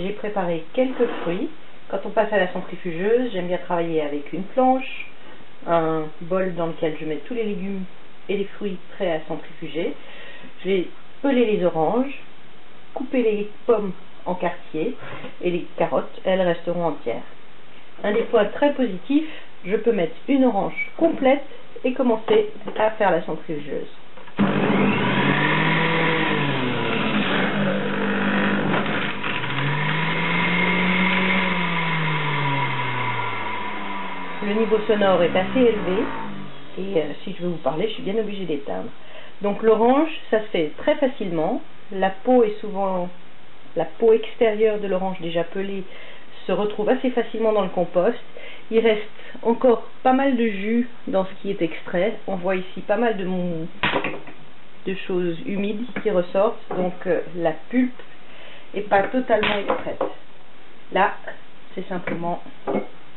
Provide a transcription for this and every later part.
j'ai préparé quelques fruits. Quand on passe à la centrifugeuse, j'aime bien travailler avec une planche, un bol dans lequel je mets tous les légumes et les fruits prêts à centrifuger. Je vais peler les oranges, couper les pommes en quartiers et les carottes, elles resteront entières. Un des points très positifs, je peux mettre une orange complète et commencer à faire la centrifugeuse. Le niveau sonore est assez élevé et si je veux vous parler, je suis bien obligée d'éteindre. Donc l'orange, ça se fait très facilement. La peau est souvent, la peau extérieure de l'orange déjà pelée se retrouve assez facilement dans le compost. Il reste encore pas mal de jus dans ce qui est extrait. On voit ici pas mal de choses humides qui ressortent, donc la pulpe n'est pas totalement extraite. Là, c'est simplement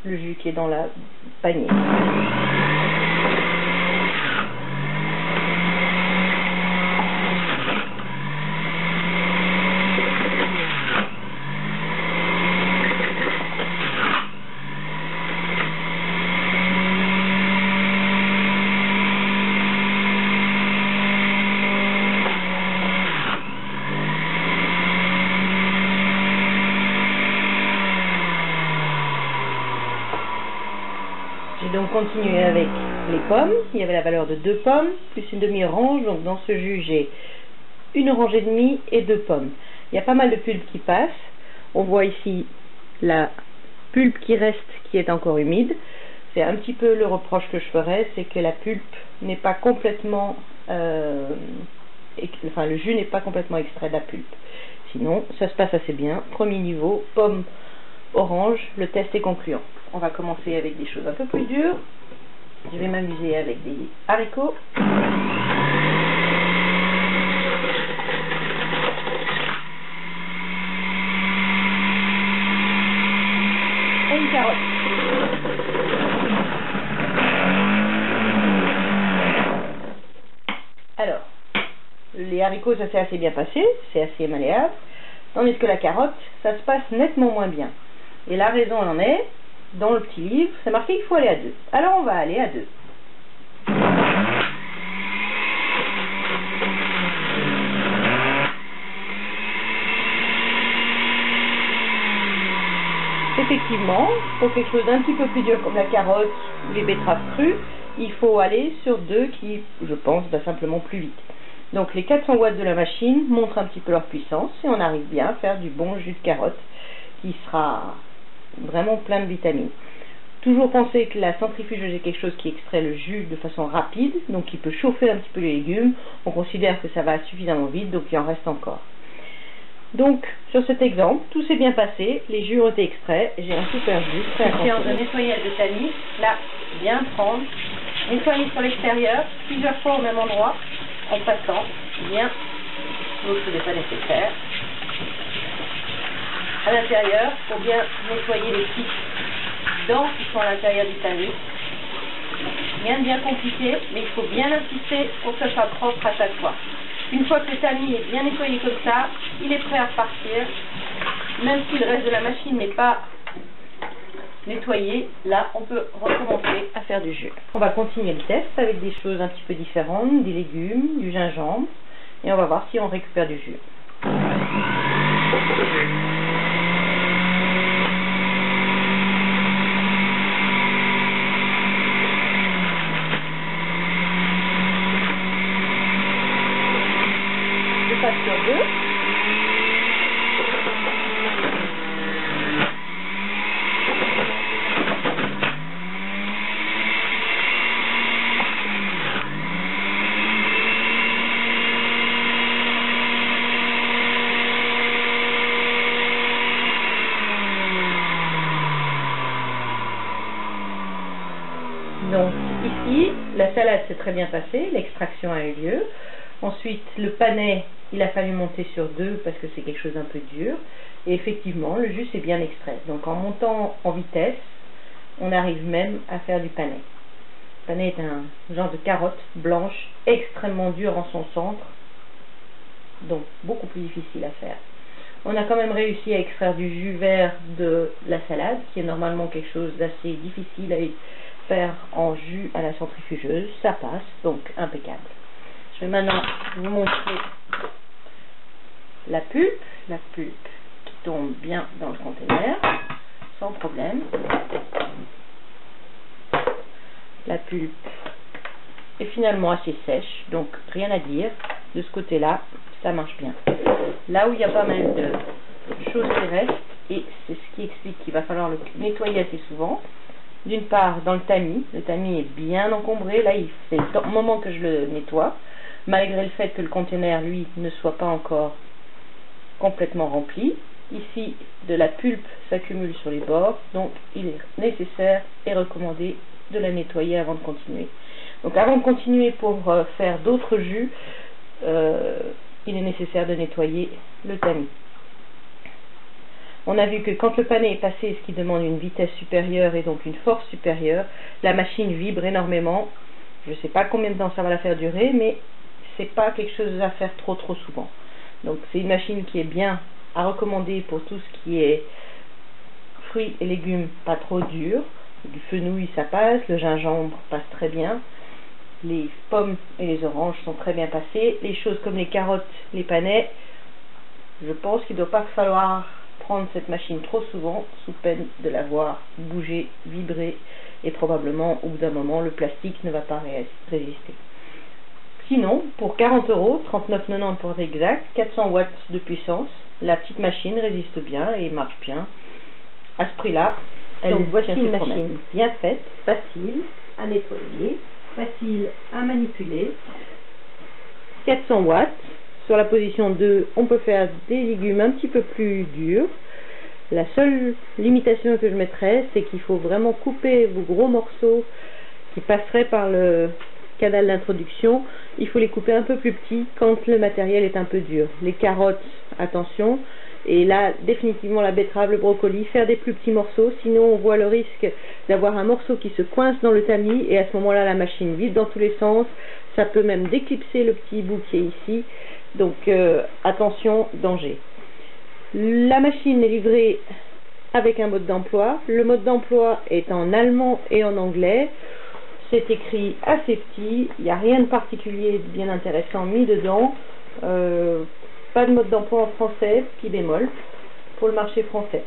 le jus qui est dans la panier. J'ai donc continué avec les pommes. Il y avait la valeur de 2 pommes, plus une demi-orange. Donc dans ce jus, j'ai une orange et demie et 2 pommes. Il y a pas mal de pulpe qui passe. On voit ici la pulpe qui reste, qui est encore humide. C'est un petit peu le reproche que je ferais, c'est que la pulpe n'est pas complètement... le jus n'est pas complètement extrait de la pulpe. Sinon, ça se passe assez bien. Premier niveau, pomme, orange, le test est concluant. On va commencer avec des choses un peu plus dures. Je vais m'amuser avec des haricots. Et une carotte. Alors, les haricots, ça s'est assez bien passé, c'est assez malléable. Tandis que la carotte, ça se passe nettement moins bien. Et la raison en est, dans le petit livre, c'est marqué qu'il faut aller à 2. Alors on va aller à 2. Effectivement, pour quelque chose d'un petit peu plus dur comme la carotte ou les betteraves crues, il faut aller sur 2 qui, je pense, va simplement plus vite. Donc les 400 watts de la machine montrent un petit peu leur puissance et on arrive bien à faire du bon jus de carotte qui sera vraiment plein de vitamines. Toujours penser que la centrifugeuse est quelque chose qui extrait le jus de façon rapide, donc qui peut chauffer un petit peu les légumes. On considère que ça va suffisamment vite, donc il en reste encore. Donc sur cet exemple, tout s'est bien passé, les jus ont été extraits, j'ai un super jus très consommer. Séance de nettoyage de tamis, là, bien prendre, nettoyer sur l'extérieur, plusieurs fois au même endroit, en passant bien l'eau chaude n'est pas nécessaire. À l'intérieur, pour bien nettoyer les petites dents qui sont à l'intérieur du tamis. Rien de bien compliqué, mais il faut bien insister pour que ce soit propre à chaque fois. Une fois que le tamis est bien nettoyé comme ça, il est prêt à repartir. Même si le reste de la machine n'est pas nettoyé, là on peut recommencer à faire du jus. On va continuer le test avec des choses un petit peu différentes, des légumes, du gingembre, et on va voir si on récupère du jus. Je passe sur 2. Donc ici, la salade s'est très bien passée, l'extraction a eu lieu. Ensuite, le panais, il a fallu monter sur 2 parce que c'est quelque chose d'un peu dur. Et effectivement, le jus s'est bien extrait. Donc en montant en vitesse, on arrive même à faire du panais. Le panais est un genre de carotte blanche, extrêmement dure en son centre. Donc beaucoup plus difficile à faire. On a quand même réussi à extraire du jus vert de la salade, qui est normalement quelque chose d'assez difficile à faire en jus à la centrifugeuse. Ça passe, donc impeccable. Je vais maintenant vous montrer la pulpe qui tombe bien dans le conteneur, sans problème. La pulpe est finalement assez sèche, donc rien à dire. De ce côté-là, ça marche bien. Là où il y a pas mal de choses qui restent, et c'est ce qui explique qu'il va falloir le nettoyer assez souvent. D'une part, dans le tamis est bien encombré. Là, il fait le moment que je le nettoie, malgré le fait que le conteneur, lui, ne soit pas encore complètement rempli. Ici, de la pulpe s'accumule sur les bords, donc il est nécessaire et recommandé de la nettoyer avant de continuer. Donc avant de continuer pour faire d'autres jus, il est nécessaire de nettoyer le tamis. On a vu que quand le panais est passé, ce qui demande une vitesse supérieure et donc une force supérieure, la machine vibre énormément. Je ne sais pas combien de temps ça va la faire durer, mais c'est pas quelque chose à faire trop souvent. Donc c'est une machine qui est bien à recommander pour tout ce qui est fruits et légumes pas trop durs. Du fenouil ça passe, le gingembre passe très bien, les pommes et les oranges sont très bien passées. Les choses comme les carottes, les panais, je pense qu'il ne doit pas falloir prendre cette machine trop souvent, sous peine de la voir bouger, vibrer, et probablement au bout d'un moment le plastique ne va pas résister. Sinon, pour 40 €, 39,90 pour être exact, 400 watts de puissance, la petite machine résiste bien et marche bien. À ce prix-là, elle voici une machine bien faite, facile à nettoyer, facile à manipuler. 400 watts. Sur la position 2, on peut faire des légumes un petit peu plus durs. La seule limitation que je mettrais, c'est qu'il faut vraiment couper vos gros morceaux qui passeraient par le canal d'introduction. Il faut les couper un peu plus petits quand le matériel est un peu dur. Les carottes, attention. Et là, définitivement, la betterave, le brocoli, faire des plus petits morceaux. Sinon, on voit le risque d'avoir un morceau qui se coince dans le tamis. Et à ce moment-là, la machine vibre dans tous les sens. Ça peut même déclipser le petit bout qui est ici. Donc, attention, danger. La machine est livrée avec un mode d'emploi. Le mode d'emploi est en allemand et en anglais. C'est écrit assez petit. Il n'y a rien de particulier, de bien intéressant mis dedans. Pas de mode d'emploi en français, petit bémol, pour le marché français.